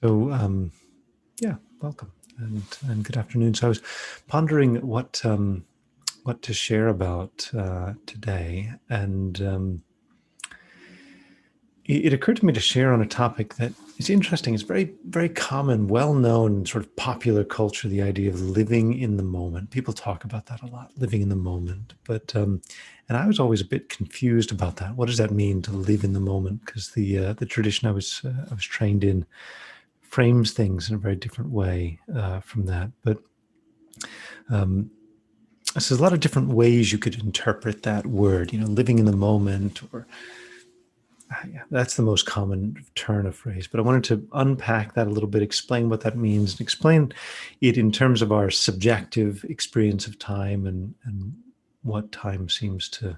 Yeah, welcome and good afternoon. So I was pondering what to share about today, and it occurred to me to share on a topic that is interesting. It's very common, well known, sort of popular culture. The idea of living in the moment. People talk about that a lot, living in the moment. And I was always a bit confused about that. What does that mean to live in the moment? Because the tradition I was trained in frames things in a very different way from that. But so there's a lot of different ways you could interpret that word, living in the moment, or yeah, that's the most common turn of phrase. But I wanted to unpack that a little bit, explain what that means, and explain it in terms of our subjective experience of time and what time seems to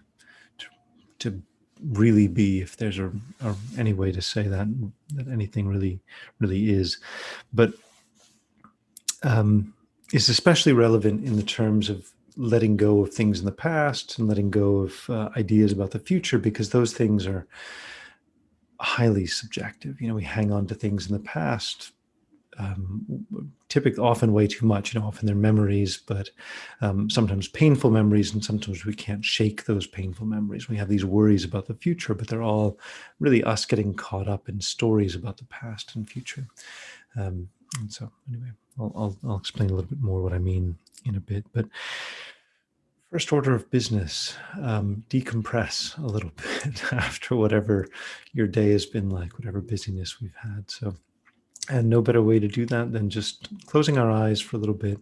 really be, if there's any way to say that anything really is. But is especially relevant in the terms of letting go of things in the past and letting go of ideas about the future, because those things are highly subjective. We hang on to things in the past, typically often way too much. Often they're memories, but sometimes painful memories, and sometimes we can't shake those painful memories. We have these worries about the future, but they're all really us getting caught up in stories about the past and future. And so anyway, I'll explain a little bit more what I mean in a bit. But first order of business, decompress a little bit after whatever your day has been like, whatever busyness we've had. So, and no better way to do that than just closing our eyes for a little bit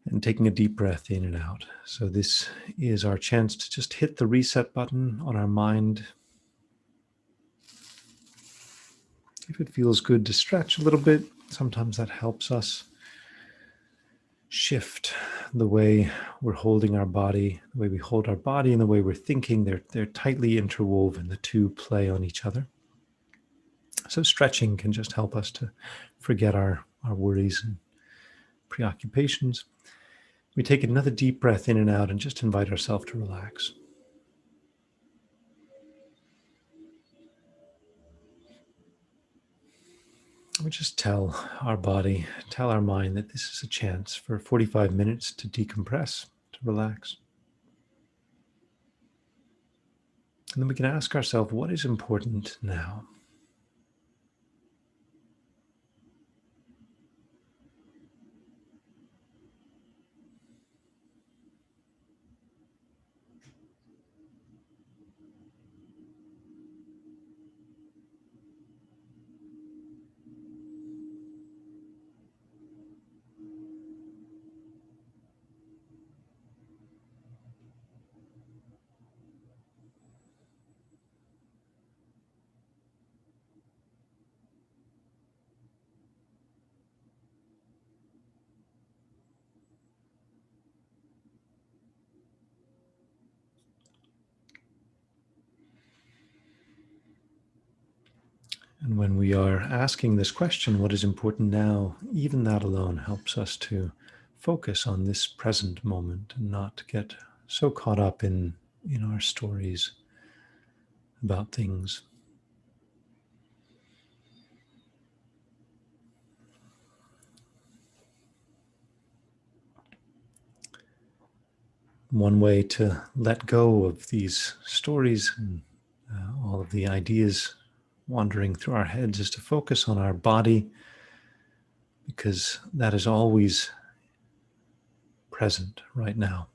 and taking a deep breath in and out. So this is our chance to just hit the reset button on our mind. If it feels good to stretch a little bit, sometimes that helps us shift the way we're holding our body, the way we hold our body and the way we're thinking. They're tightly interwoven. The two play on each other. So stretching can just help us to forget our worries and preoccupations. We take another deep breath in and out and just invite ourselves to relax. We just tell our body, tell our mind that this is a chance for 45 minutes to decompress, to relax. And then we can ask ourselves, what is important now? And when we are asking this question, what is important now, even that alone helps us to focus on this present moment and not get so caught up in our stories about things. One way to let go of these stories and all of the ideas wandering through our heads is to focus on our body, because that is always present right now.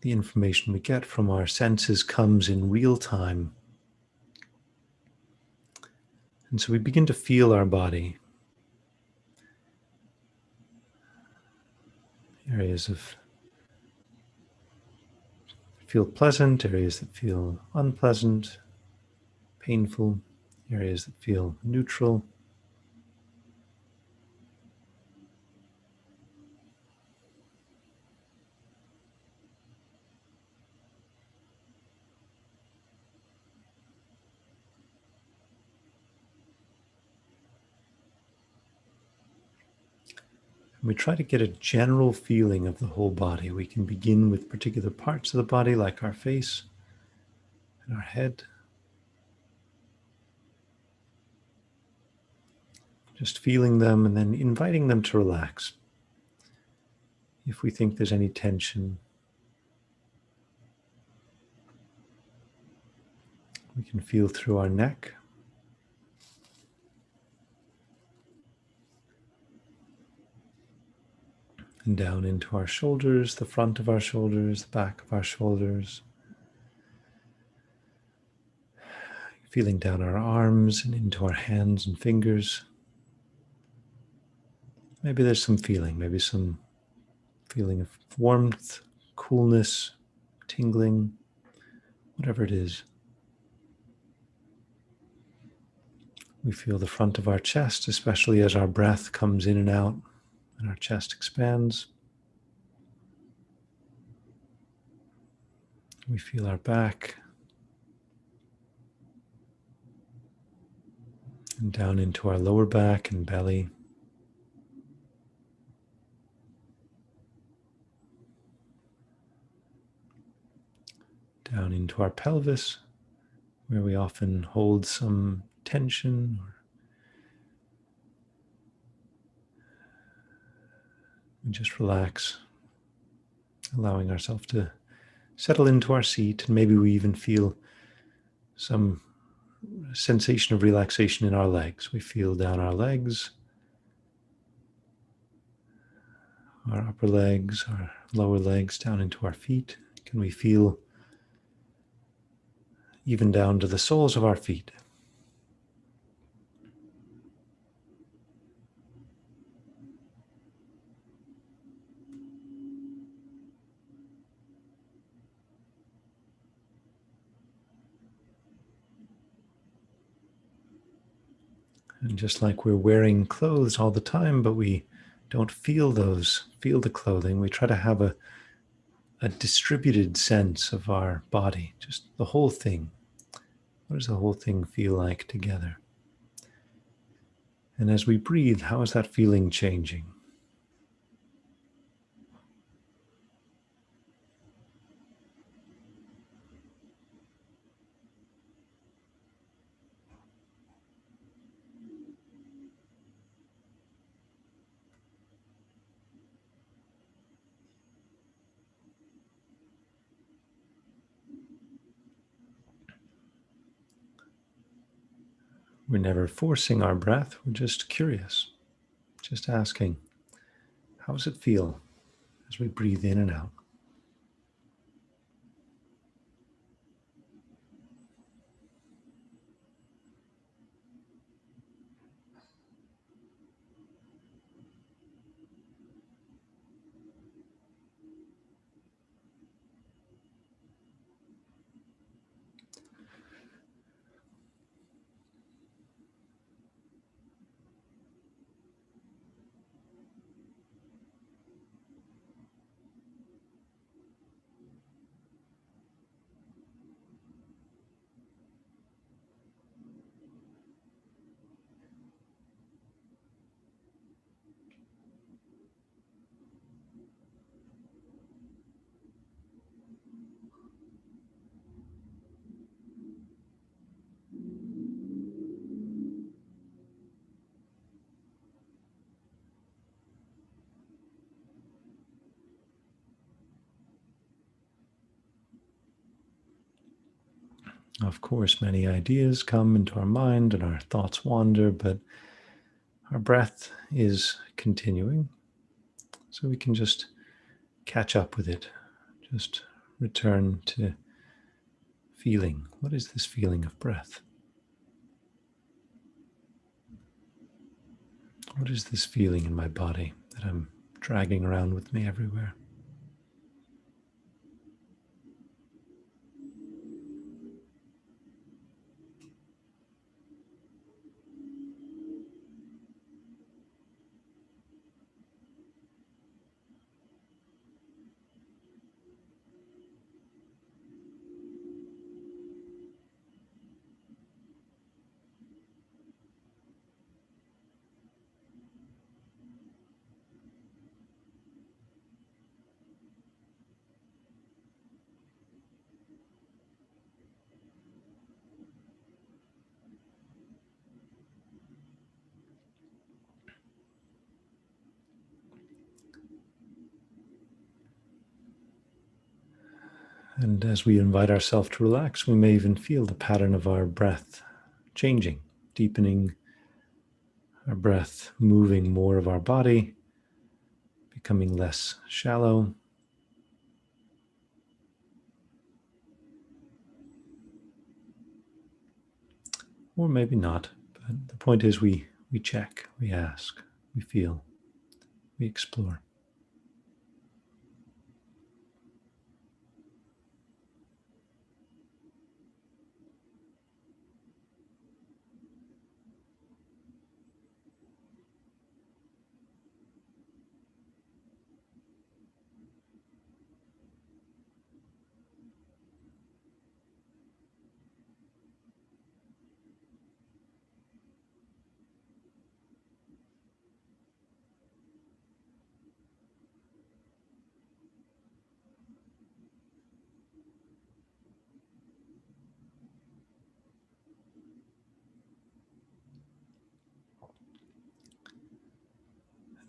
The information we get from our senses comes in real time. And so we begin to feel our body. Areas of feel pleasant, areas that feel unpleasant, painful, areas that feel neutral. And we try to get a general feeling of the whole body. We can begin with particular parts of the body, like our face and our head. just feeling them and then inviting them to relax. If we think there's any tension, we can feel through our neck. And down into our shoulders, the front of our shoulders, the back of our shoulders. Feeling down our arms and into our hands and fingers. Maybe there's some feeling, maybe some feeling of warmth, coolness, tingling, whatever it is. We feel the front of our chest, especially as our breath comes in and out and our chest expands. We feel our back and down into our lower back and belly. Down into our pelvis, where we often hold some tension or we just relax, allowing ourselves to settle into our seat, and maybe we even feel some sensation of relaxation in our legs. We feel down our legs, our upper legs, our lower legs, down into our feet. Can we feel even down to the soles of our feet? And just like we're wearing clothes all the time, but we don't feel the clothing, we try to have a distributed sense of our body, just the whole thing. What does the whole thing feel like together? And as we breathe, how is that feeling changing? We're never forcing our breath, we're just curious, just asking, how does it feel as we breathe in and out? Of course, many ideas come into our mind and our thoughts wander, but our breath is continuing, so we can just catch up with it, just return to feeling. What is this feeling of breath? What is this feeling in my body that I'm dragging around with me everywhere? And as we invite ourselves to relax, we may even feel the pattern of our breath changing, deepening, our breath moving more of our body, becoming less shallow. Or maybe not. But the point is we check, we ask, we feel, we explore.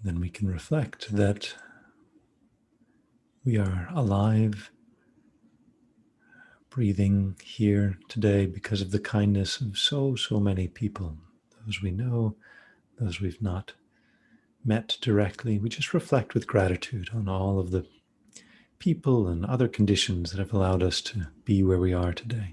Then we can reflect that we are alive, breathing here today because of the kindness of so many people, those we know, those we've not met directly. We just reflect with gratitude on all of the people and other conditions that have allowed us to be where we are today.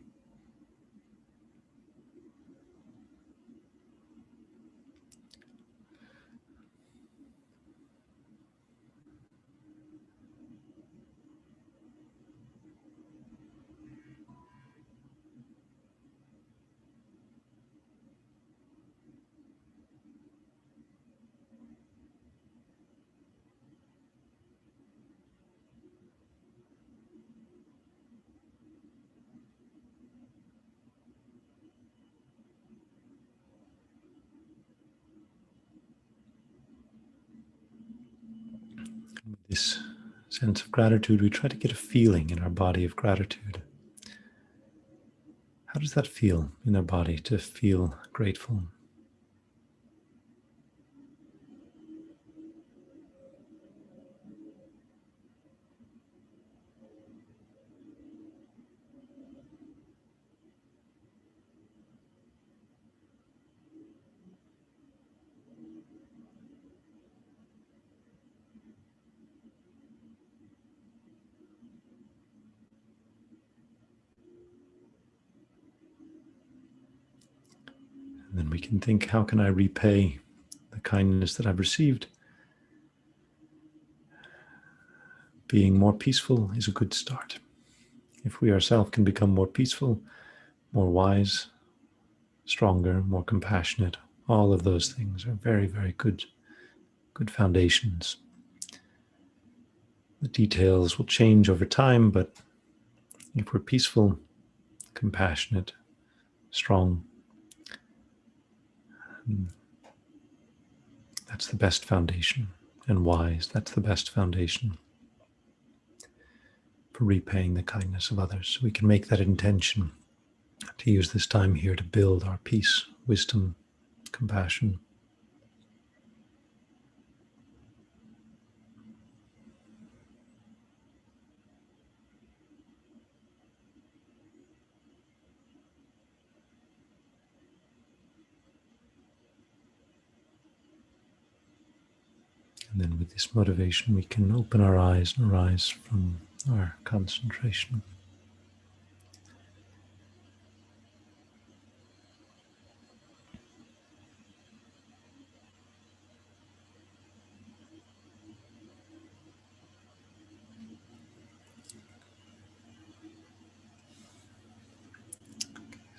With this sense of gratitude, we try to get a feeling in our body of gratitude. How does that feel in our body to feel grateful? And then we can think, how can I repay the kindness that I've received? Being more peaceful is a good start. If we ourselves can become more peaceful, more wise, stronger, more compassionate, all of those things are very, very good foundations. The details will change over time, but if we're peaceful, compassionate, strong, that's the best foundation. And wise, that's the best foundation for repaying the kindness of others. We can make that intention to use this time here to build our peace, wisdom, compassion. And then with this motivation, we can open our eyes and arise from our concentration.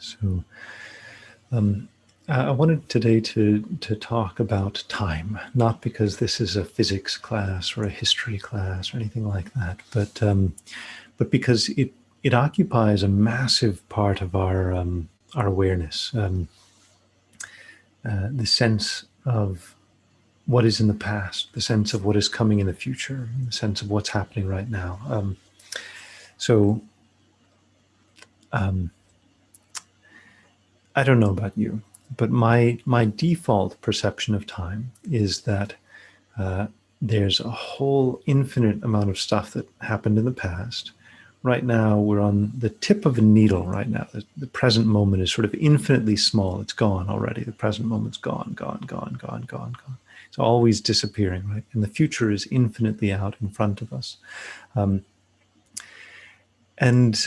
So I wanted today to talk about time, not because this is a physics class or a history class or anything like that, but because it occupies a massive part of our awareness. The sense of what is in the past, the sense of what is coming in the future, the sense of what's happening right now. I don't know about you, but my default perception of time is that there's a whole infinite amount of stuff that happened in the past, right now we're on the tip of a needle right now. The present moment is sort of infinitely small. It's gone already. The present moment's gone, gone, gone, gone, gone, gone. It's always disappearing, right? And the future is infinitely out in front of us. And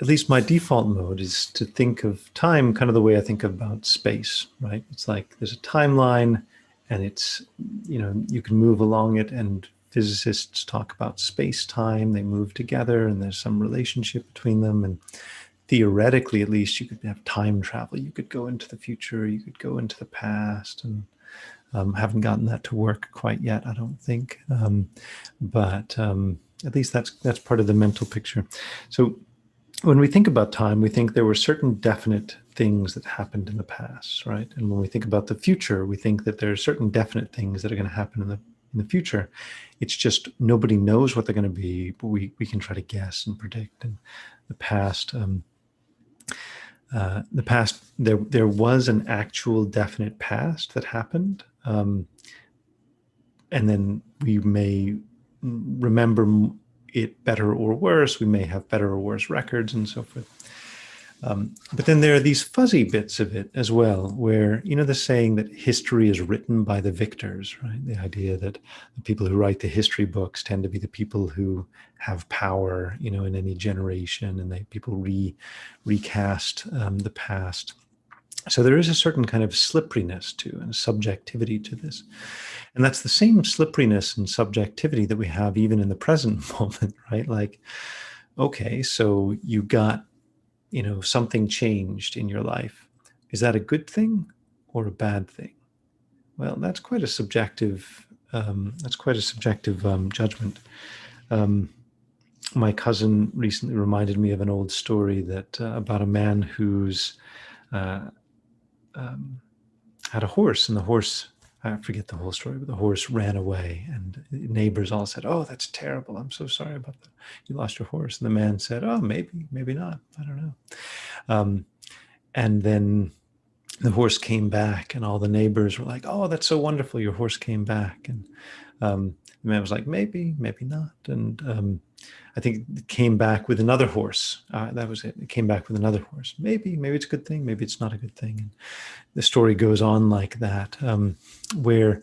at least my default mode is to think of time kind of the way I think about space, right? It's like there's a timeline and it's, you can move along it, and physicists talk about space-time. They move together and there's some relationship between them. And theoretically, at least, you could have time travel. You could go into the future, you could go into the past, and haven't gotten that to work quite yet, I don't think. But at least that's part of the mental picture. So when we think about time, we think there were certain definite things that happened in the past, right? And when we think about the future, we think that there are certain definite things that are going to happen in the future. It's just nobody knows what they're going to be, but we can try to guess and predict. And the past, there was an actual definite past that happened, and then we may remember it better or worse. We may have better or worse records and so forth. But then there are these fuzzy bits of it as well, where, the saying that history is written by the victors, right? The idea that the people who write the history books tend to be the people who have power, in any generation, and people recast the past. So there is a certain kind of slipperiness to and subjectivity to this. And that's the same slipperiness and subjectivity that we have even in the present moment, right? Like, okay, so you got, something changed in your life. Is that a good thing or a bad thing? Well, that's quite a subjective, judgment. My cousin recently reminded me of an old story that about a man who's had a horse, and the horse, I forget the whole story, but the horse ran away, and neighbors all said, "Oh, that's terrible. I'm so sorry about that. You lost your horse." And the man said, "Oh, maybe, maybe not. I don't know." And then the horse came back, and all the neighbors were like, "Oh, that's so wonderful. Your horse came back." And the man was like, "Maybe, maybe not." And I think it came back with another horse. That was it. It came back with another horse. Maybe it's a good thing. Maybe it's not a good thing. And the story goes on like that, where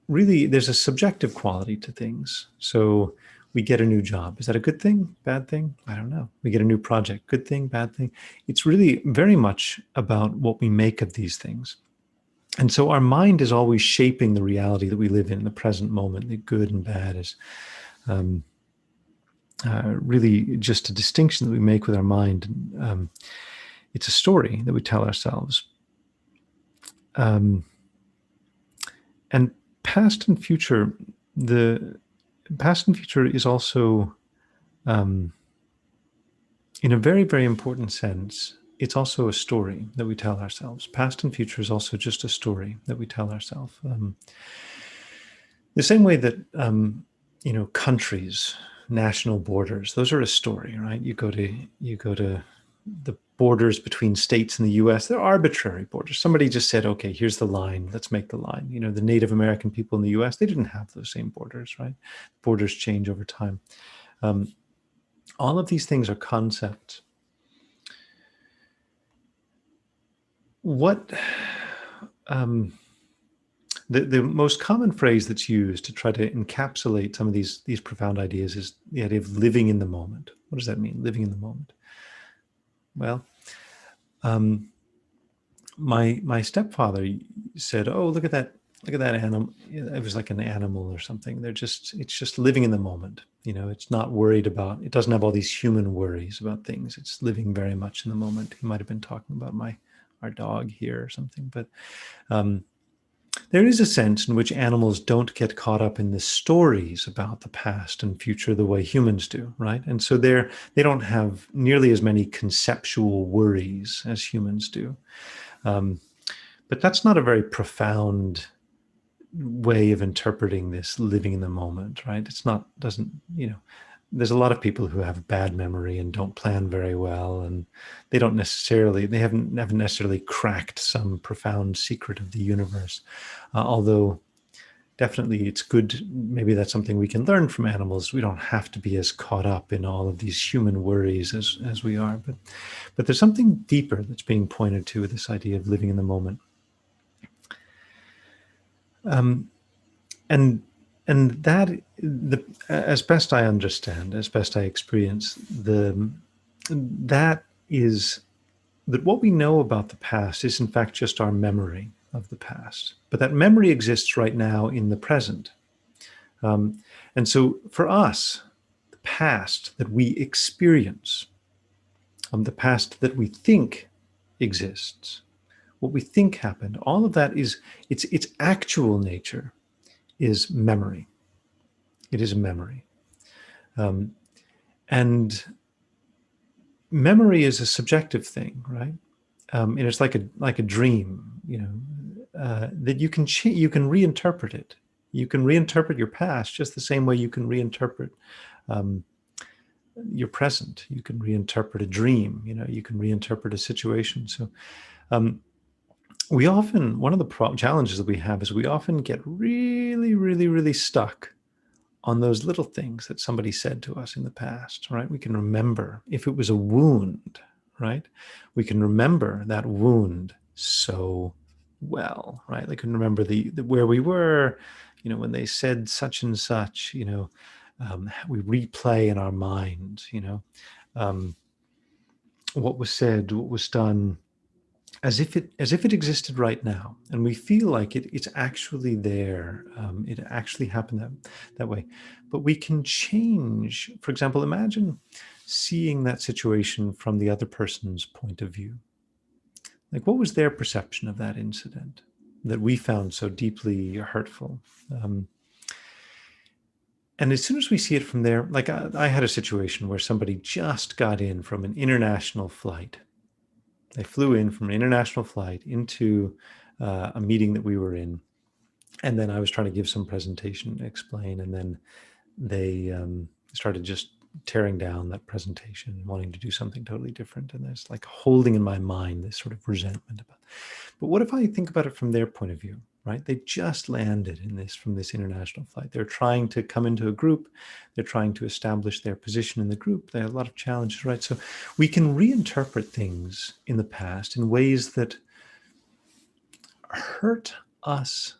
really there's a subjective quality to things. So we get a new job. Is that a good thing? Bad thing? I don't know. We get a new project. Good thing? Bad thing? It's really very much about what we make of these things. And so our mind is always shaping the reality that we live in the present moment. The good and bad is really just a distinction that we make with our mind. It's a story that we tell ourselves. And past and future, the past and future is also, in a very, very important sense, it's also a story that we tell ourselves. Past and future is also just a story that we tell ourselves. The same way that, countries, national borders, those are a story, right? You go to the borders between states in the US, they're arbitrary borders. Somebody just said, okay, here's the line, let's make the line. The Native American people in the US, they didn't have those same borders, right? Borders change over time. All of these things are concepts. What the most common phrase that's used to try to encapsulate some of these profound ideas is the idea of living in the moment. What does that mean, living in the moment? Well, my stepfather said, "Oh, look at that animal." It was like an animal or something. It's just living in the moment. It's not worried about. It doesn't have all these human worries about things. It's living very much in the moment. He might have been talking about our dog here or something, but there is a sense in which animals don't get caught up in the stories about the past and future the way humans do, right? And so they don't have nearly as many conceptual worries as humans do. But that's not a very profound way of interpreting this living in the moment, right? There's a lot of people who have bad memory and don't plan very well, and they haven't necessarily cracked some profound secret of the universe. Although definitely it's good. Maybe that's something we can learn from animals. We don't have to be as caught up in all of these human worries as we are. But there's something deeper that's being pointed to with this idea of living in the moment. And that, as best I understand, as best I experience, that is that what we know about the past is in fact just our memory of the past, but that memory exists right now in the present. And so for us, the past that we experience, the past that we think exists, what we think happened, all of that is its actual nature is memory. It is a memory. And memory is a subjective thing, right? And it's like a dream, that you can reinterpret it. You can reinterpret your past just the same way you can reinterpret your present. You can reinterpret a dream. You can reinterpret a situation. So we often, one of the challenges that we have is we often get really, really, really stuck on those little things that somebody said to us in the past, right? We can remember if it was a wound, right? We can remember that wound so well, right? They can remember the where we were, when they said such and such, we replay in our mind, what was said, what was done, as if it existed right now, and we feel like it's actually there. It actually happened that way. But we can change. For example, imagine seeing that situation from the other person's point of view. Like, what was their perception of that incident that we found so deeply hurtful? And as soon as we see it from there, like I had a situation where somebody just got in from an international flight. They flew in from an international flight into a meeting that we were in. And then I was trying to give some presentation, explain, and then they started just tearing down that presentation, wanting to do something totally different. And there's like holding in my mind this sort of resentment about. But what if I think about it from their point of view, right? They just landed from this international flight. They're trying to come into a group. They're trying to establish their position in the group. They have a lot of challenges, right? So we can reinterpret things in the past in ways that hurt us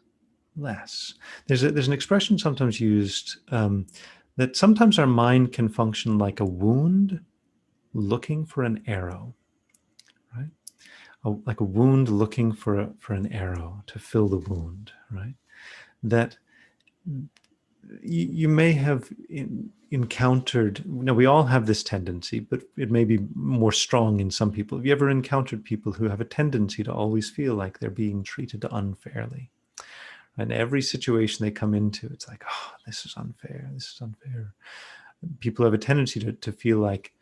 less. There's an expression sometimes used that sometimes our mind can function like a wound looking for an arrow, right? Like a wound looking for an arrow to fill the wound, right? That you may have encountered. We all have this tendency, but it may be more strong in some people. Have you ever encountered people who have a tendency to always feel like they're being treated unfairly? And every situation they come into, it's like, oh, this is unfair. This is unfair. People have a tendency to feel like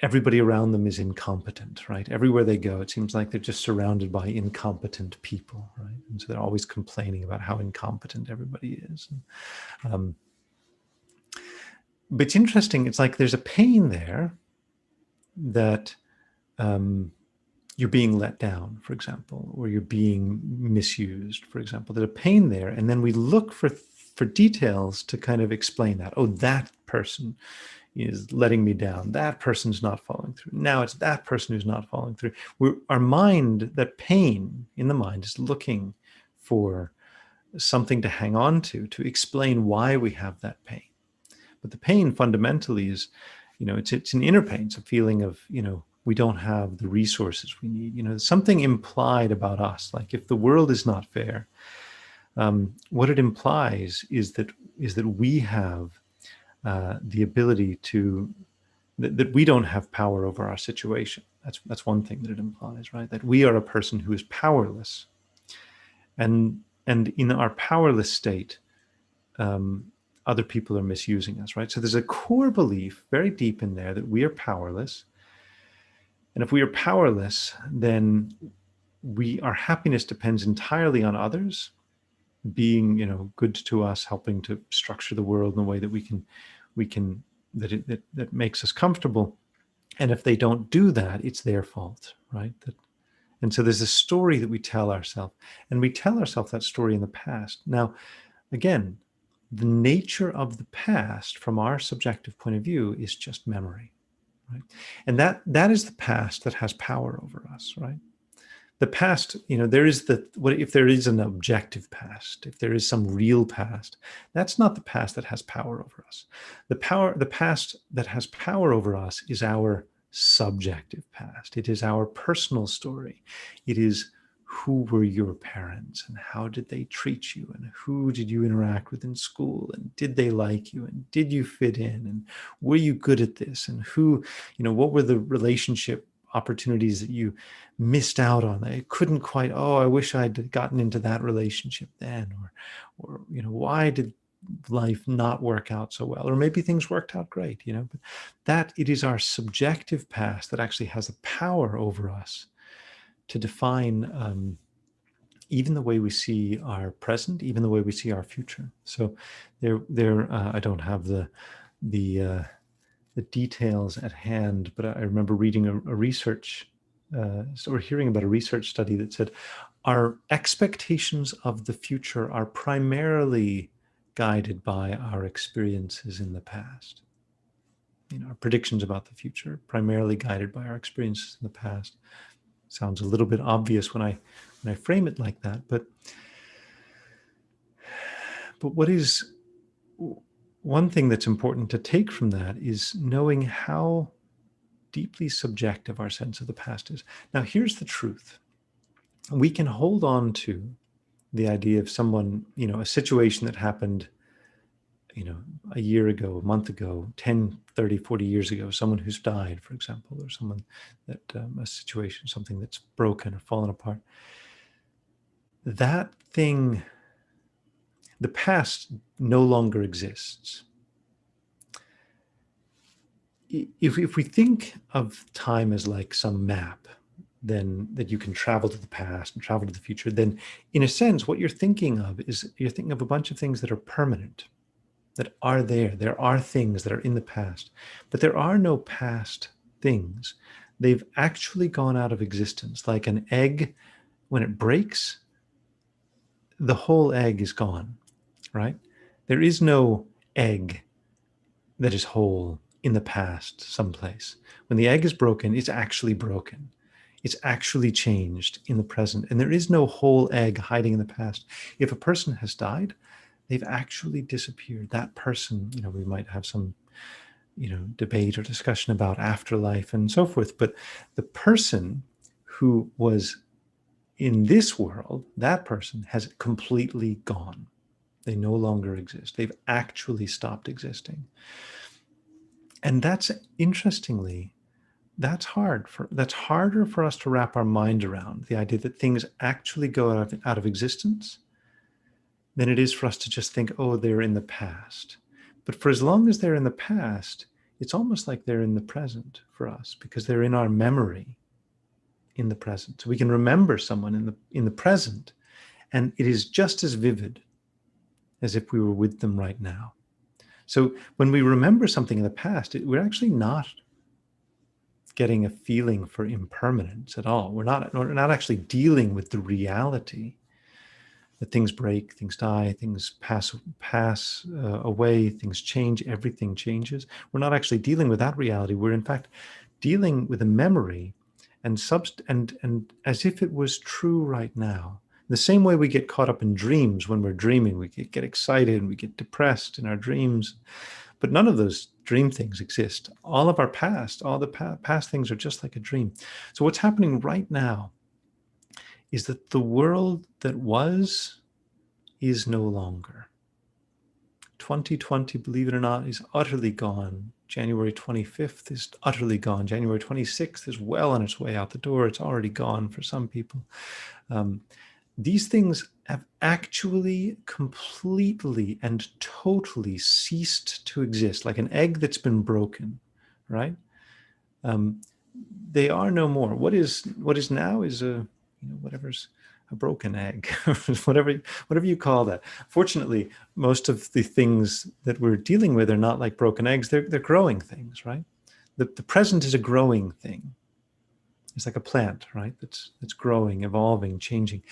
everybody around them is incompetent, right? Everywhere they go, it seems like they're just surrounded by incompetent people, right? And so they're always complaining about how incompetent everybody is. But it's interesting. It's like there's a pain there that you're being let down, for example, or you're being misused, for example. There's a pain there. And then we look for details to kind of explain that. Oh, that person is letting me down. That person's not following through. Now it's that person who's not following through. Our mind, that pain in the mind, is looking for something to hang on to explain why we have that pain. But the pain fundamentally is, it's an inner pain. It's a feeling of, we don't have the resources we need. Something implied about us. Like if the world is not fair, what it implies is that we have the ability that we don't have power over our situation. That's one thing that it implies, right? That we are a person who is powerless, and in our powerless state, other people are misusing us, right? So there's a core belief very deep in there that we are powerless. And if we are powerless, then our happiness depends entirely on others being, good to us, helping to structure the world in a way that we can that makes us comfortable. And if they don't do that, it's their fault, right? And so there's a story that we tell ourselves, and we tell ourselves that story in the past. Now, again, the nature of the past from our subjective point of view is just memory, right? And that is the past that has power over us, right? The past, there is what if there is an objective past, if there is some real past, that's not the past that has power over us. The past that has power over us is our subjective past. It is our personal story. It is who were your parents and how did they treat you and who did you interact with in school and did they like you and did you fit in and were you good at this and what were the relationship opportunities that you missed out on. I couldn't quite, I wish I'd gotten into that relationship then, or why did life not work out so well? Or maybe things worked out great, but that it is our subjective past that actually has the power over us to define even the way we see our present, even the way we see our future. So I don't have the details at hand, but I remember reading a research or hearing about a research study that said our expectations of the future are primarily guided by our experiences in the past. Our predictions about the future primarily guided by our experiences in the past. Sounds a little bit obvious when I frame it like that, but what is one thing that's important to take from that is knowing how deeply subjective our sense of the past is. Now, here's the truth. We can hold on to the idea of someone, a situation that happened, a year ago, a month ago, 10, 30, 40 years ago, someone who's died, for example, or someone that, a situation, something that's broken or fallen apart. That thing, the past no longer exists. If we think of time as like some map, then that you can travel to the past and travel to the future, then in a sense, what you're thinking of is you're thinking of a bunch of things that are permanent, that are there. There are things that are in the past, but there are no past things. They've actually gone out of existence. Like an egg, when it breaks, the whole egg is gone, right? There is no egg that is whole in the past someplace. When the egg is broken, it's actually broken. It's actually changed in the present. And there is no whole egg hiding in the past. If a person has died, they've actually disappeared. That person, we might have some, debate or discussion about afterlife and so forth. But the person who was in this world, that person has completely gone. They no longer exist. They've actually stopped existing. And that's, interestingly, that's harder for us to wrap our mind around, the idea that things actually go out of existence, than it is for us to just think, they're in the past. But for as long as they're in the past, it's almost like they're in the present for us, because they're in our memory in the present. So we can remember someone in the present, and it is just as vivid as if we were with them right now. So when we remember something in the past, we're actually not getting a feeling for impermanence at all. We're not actually dealing with the reality that things break, things die, things pass away, things change, everything changes. We're not actually dealing with that reality. We're in fact dealing with a memory and as if it was true right now. The same way we get caught up in dreams when we're dreaming, we get excited and we get depressed in our dreams, but none of those dream things exist. All of our past, all the past things are just like a dream. So what's happening right now is that the world that was is no longer. 2020, believe it or not, is utterly gone. January 25th is utterly gone. January 26th is well on its way out the door. It's already gone for some people. These things have actually completely and totally ceased to exist, like an egg that's been broken, right? They are no more. What is now is whatever's a broken egg, whatever you call that. Fortunately, most of the things that we're dealing with are not like broken eggs. They're growing things, right? The present is a growing thing. It's like a plant, right? That's growing, evolving, changing.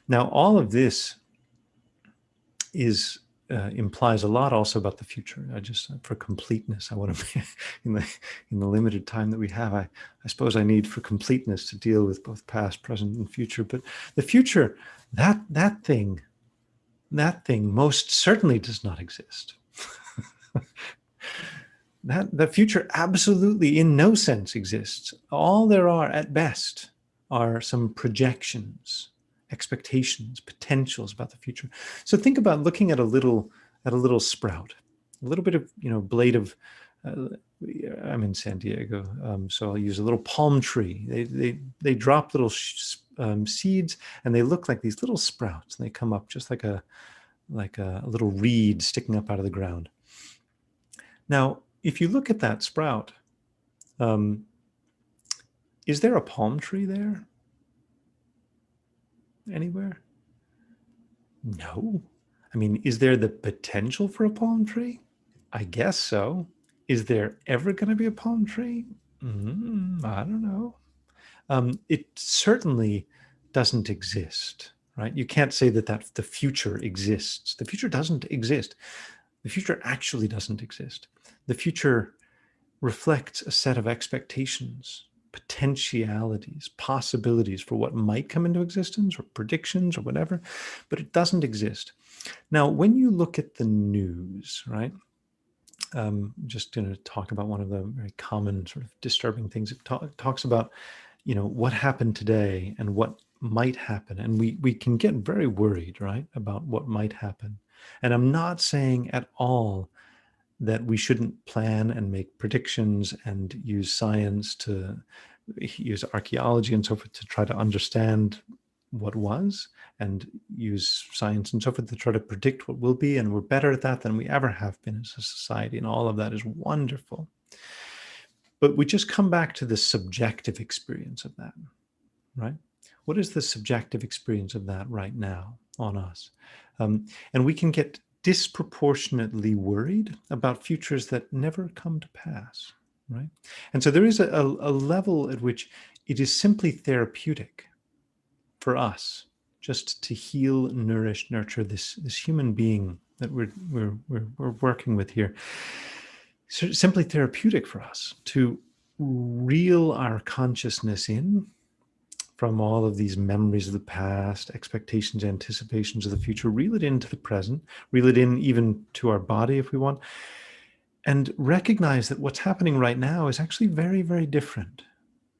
Now, all of this is implies a lot also about the future. For completeness, I want to be in the limited time that we have. I suppose I need for completeness to deal with both past, present, and future. But the future, that thing most certainly does not exist. That the future absolutely in no sense exists. All there are at best are some projections, expectations, potentials about the future. So think about looking at a little sprout, a little bit of blade of. I'm in San Diego, so I'll use a little palm tree. They drop little seeds, and they look like these little sprouts, and they come up just like a little reed sticking up out of the ground. Now, if you look at that sprout, is there a palm tree there? Anywhere? No. I mean, is there the potential for a palm tree? I guess so. Is there ever going to be a palm tree? I don't know. It certainly doesn't exist, right? You can't say that the future exists. The future doesn't exist. The future actually doesn't exist. The future reflects a set of expectations, potentialities, possibilities for what might come into existence, or predictions, or whatever, but it doesn't exist. Now, when you look at the news, right? Just going to talk about one of the very common sort of disturbing things. It talks about, what happened today and what might happen, and we can get very worried, right, about what might happen. And I'm not saying at all that we shouldn't plan and make predictions and use science to use archaeology and so forth to try to understand what was, and use science and so forth to try to predict what will be. And we're better at that than we ever have been as a society. And all of that is wonderful. But we just come back to the subjective experience of that, right? What is the subjective experience of that right now on us? And we can get disproportionately worried about futures that never come to pass, right? And so there is a level at which it is simply therapeutic for us just to heal, nourish, nurture this human being that we're working with here. So simply therapeutic for us to reel our consciousness in from all of these memories of the past, expectations, anticipations of the future, reel it into the present, reel it in even to our body if we want, and recognize that what's happening right now is actually very, very different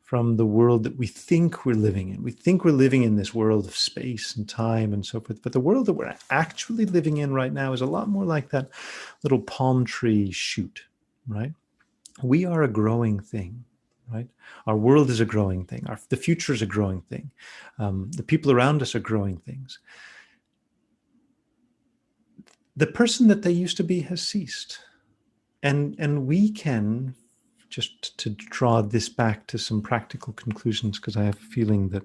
from the world that we think we're living in. We think we're living in this world of space and time and so forth, but the world that we're actually living in right now is a lot more like that little palm tree shoot, right? We are a growing thing. Right? Our world is a growing thing. The future is a growing thing. The people around us are growing things. The person that they used to be has ceased. And we can, just to draw this back to some practical conclusions, because I have a feeling that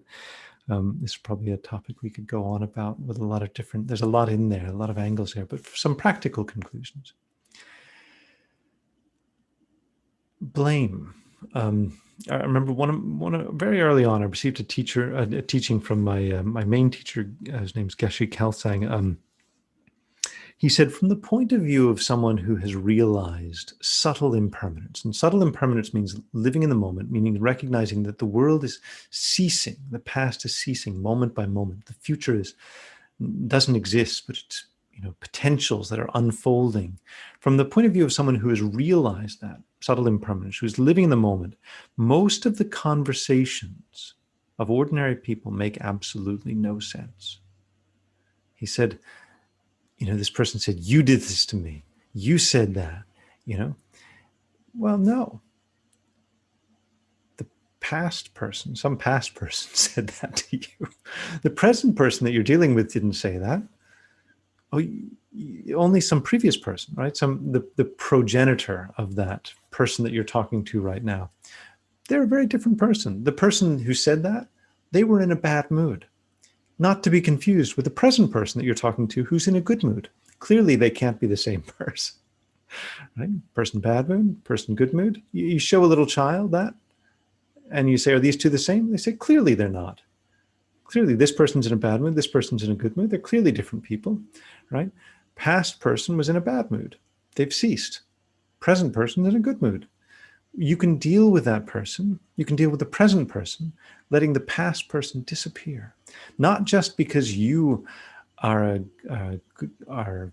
this is probably a topic we could go on about with a lot of different, there's a lot in there, a lot of angles there, but for some practical conclusions. Blame. I remember very early on, I received a teaching from my main teacher. His name's Geshe Kelsang. He said, from the point of view of someone who has realized subtle impermanence, and subtle impermanence means living in the moment, meaning recognizing that the world is ceasing, the past is ceasing moment by moment, the future doesn't exist, but it's potentials that are unfolding. From the point of view of someone who has realized that subtle impermanence, who's living in the moment, most of the conversations of ordinary people make absolutely no sense. He said, this person said, you did this to me. You said that, Well, no. Some past person said that to you. The present person that you're dealing with didn't say that. Oh, only some previous person, right? The progenitor of that person that you're talking to right now. They're a very different person. The person who said that, they were in a bad mood. Not to be confused with the present person that you're talking to who's in a good mood. Clearly, they can't be the same person, right? Person bad mood, person good mood. You show a little child that, and you say, are these two the same? They say, clearly they're not. Clearly, this person's in a bad mood, this person's in a good mood. They're clearly different people, right? Past person was in a bad mood. They've ceased. Present person is in a good mood. You can deal with that person. You can deal with the present person, letting the past person disappear. Not just because you are a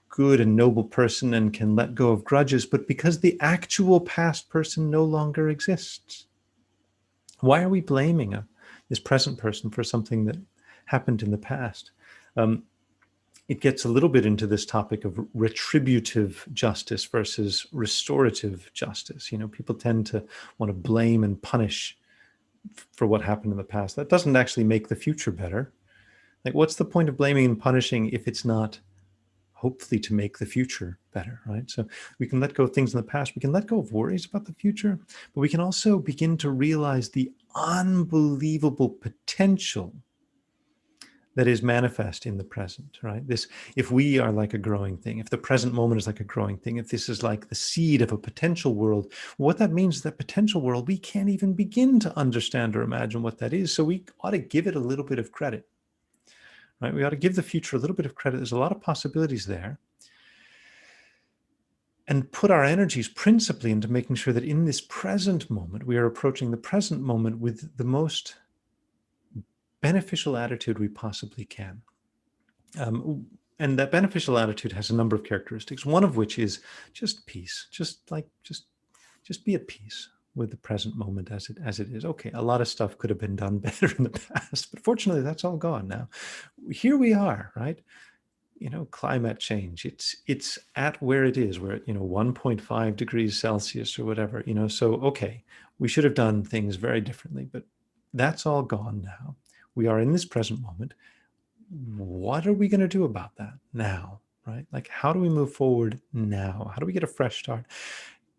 good and noble person and can let go of grudges, but because the actual past person no longer exists. Why are we blaming this present person for something that happened in the past? It gets a little bit into this topic of retributive justice versus restorative justice. You know, people tend to want to blame and punish for what happened in the past. That doesn't actually make the future better. Like, what's the point of blaming and punishing if it's not hopefully to make the future better, right? So we can let go of things in the past. We can let go of worries about the future, but we can also begin to realize the unbelievable potential that is manifest in the present, right? If we are like a growing thing, if the present moment is like a growing thing, if this is like the seed of a potential world, what that means is that potential world, we can't even begin to understand or imagine what that is. So we ought to give it a little bit of credit, right? We ought to give the future a little bit of credit. There's a lot of possibilities there. And put our energies principally into making sure that in this present moment, we are approaching the present moment with the most beneficial attitude we possibly can. And that beneficial attitude has a number of characteristics, one of which is just peace, just be at peace with the present moment as it is. Okay, a lot of stuff could have been done better in the past, but fortunately that's all gone now. Here we are, right? You know, climate change, it's at where it is, where, 1.5 degrees Celsius or whatever, so okay, we should have done things very differently, but that's all gone now. We are in this present moment. What are we going to do about that now, right? Like, how do we move forward now? How do we get a fresh start?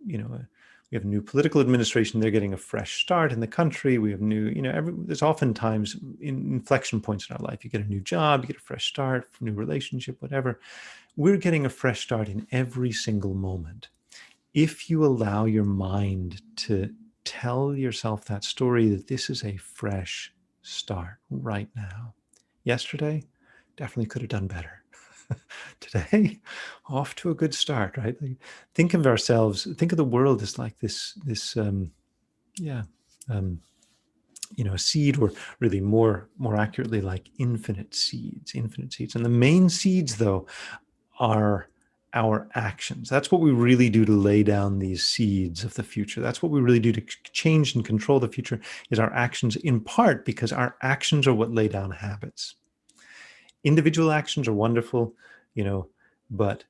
We have a new political administration. They're getting a fresh start in the country. We have new, there's oftentimes inflection points in our life. You get a new job, you get a fresh start, new relationship, whatever. We're getting a fresh start in every single moment. If you allow your mind to tell yourself that story, that this is a fresh start right now. Yesterday, definitely could have done better. Today, off to a good start, right? Like, think of ourselves, think of the world as like this a seed, or really more accurately, like infinite seeds. And the main seeds, though, are our actions. That's what we really do to lay down these seeds of the future. That's what we really do to change and control the future, is our actions, in part because our actions are what lay down habits. Individual actions are wonderful, but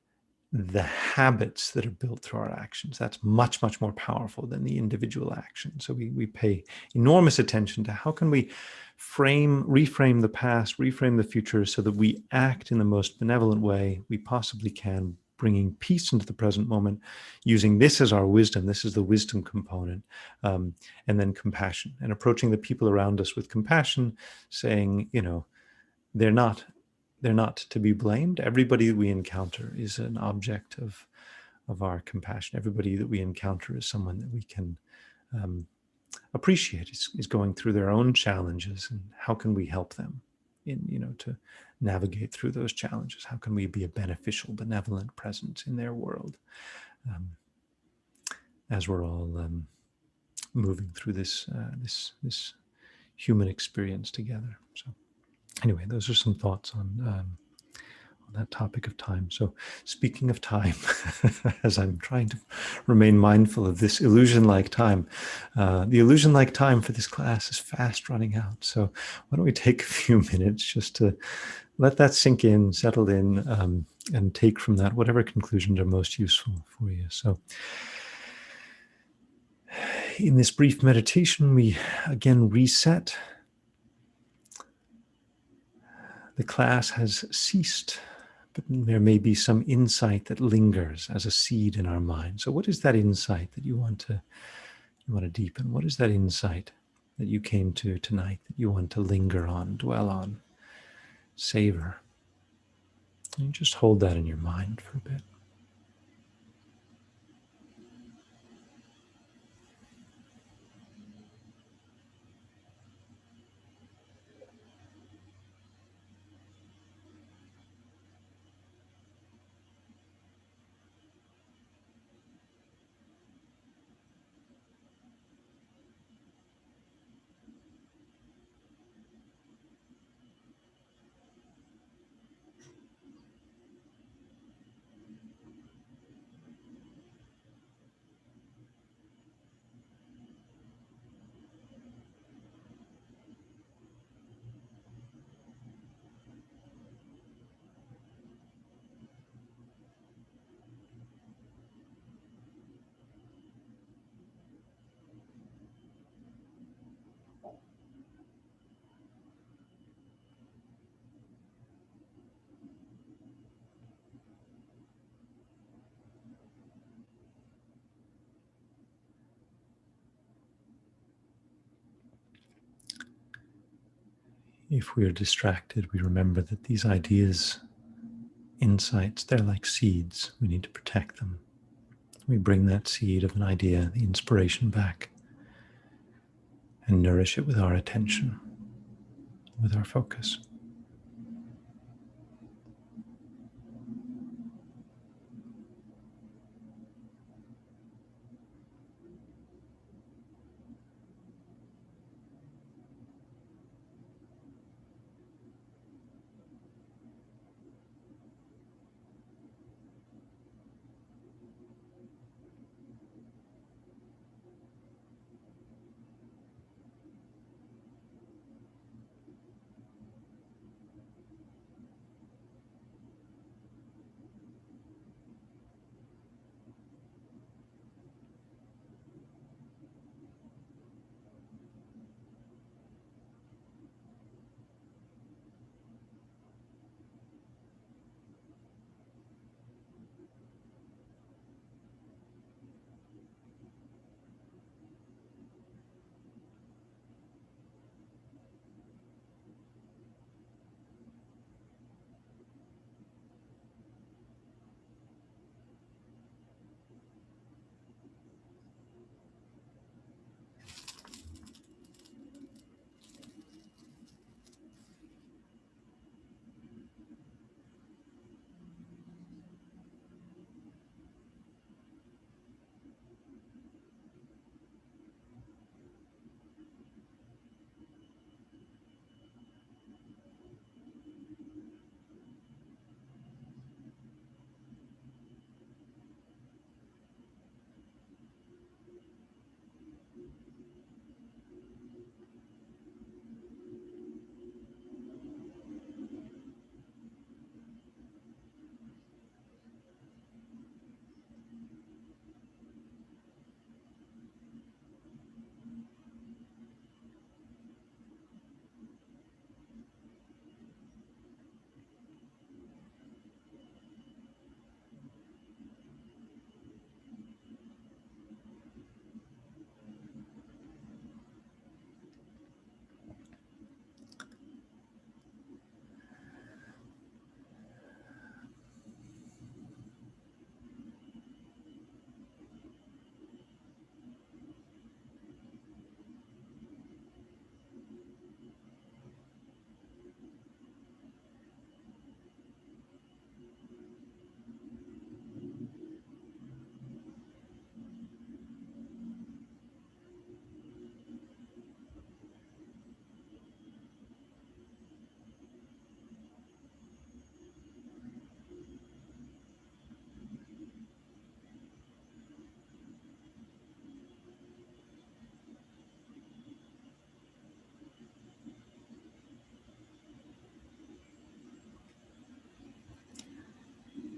the habits that are built through our actions, that's much, much more powerful than the individual action. So we pay enormous attention to how can we reframe the past, reframe the future, so that we act in the most benevolent way we possibly can, bringing peace into the present moment, using this as our wisdom. This is the wisdom component. And then compassion, and approaching the people around us with compassion, saying, they're not to be blamed. Everybody that we encounter is an object of our compassion. Everybody that we encounter is someone that we can appreciate, is going through their own challenges, and how can we help them to navigate through those challenges? How can we be a beneficial, benevolent presence in their world, as we're all moving through this human experience together. So anyway, those are some thoughts on that topic of time. So speaking of time, as I'm trying to remain mindful of this illusion-like time, the illusion-like time for this class is fast running out. So why don't we take a few minutes just to let that sink in, settle in, and take from that whatever conclusions are most useful for you. So in this brief meditation, we again reset. The class has ceased, but there may be some insight that lingers as a seed in our mind. So what is that insight that you want to deepen? What is that insight that you came to tonight that you want to linger on, dwell on, savor? And just hold that in your mind for a bit. If we are distracted, we remember that these ideas, insights, they're like seeds. We need to protect them. We bring that seed of an idea, the inspiration, back and nourish it with our attention, with our focus.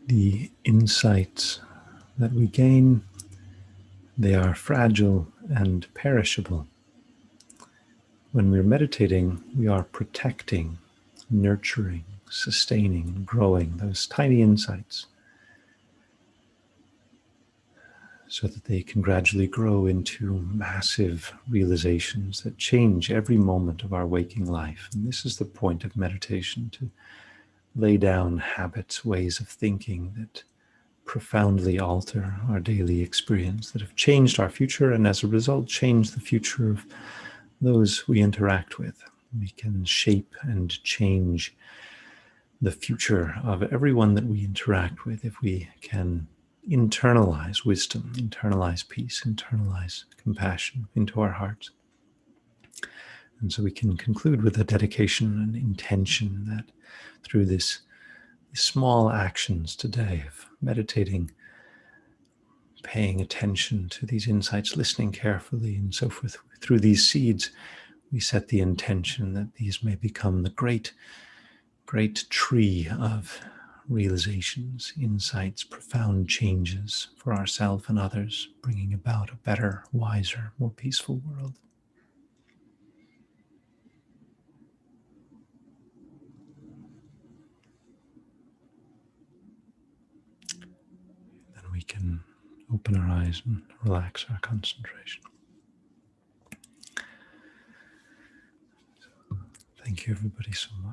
The insights that we gain, they are fragile and perishable. When we're meditating, we are protecting, nurturing, sustaining, growing those tiny insights so that they can gradually grow into massive realizations that change every moment of our waking life. And this is the point of meditation, to lay down habits, ways of thinking that profoundly alter our daily experience, that have changed our future, and as a result, change the future of those we interact with. We can shape and change the future of everyone that we interact with if we can internalize wisdom, internalize peace, internalize compassion into our hearts. And so we can conclude with a dedication and intention that through these small actions today of meditating, paying attention to these insights, listening carefully, and so forth, through these seeds, we set the intention that these may become the great tree of realizations, insights, profound changes for ourselves and others, bringing about a better, wiser, more peaceful world. Then we can open our eyes and relax our concentration. Thank Thank you, everybody, so much.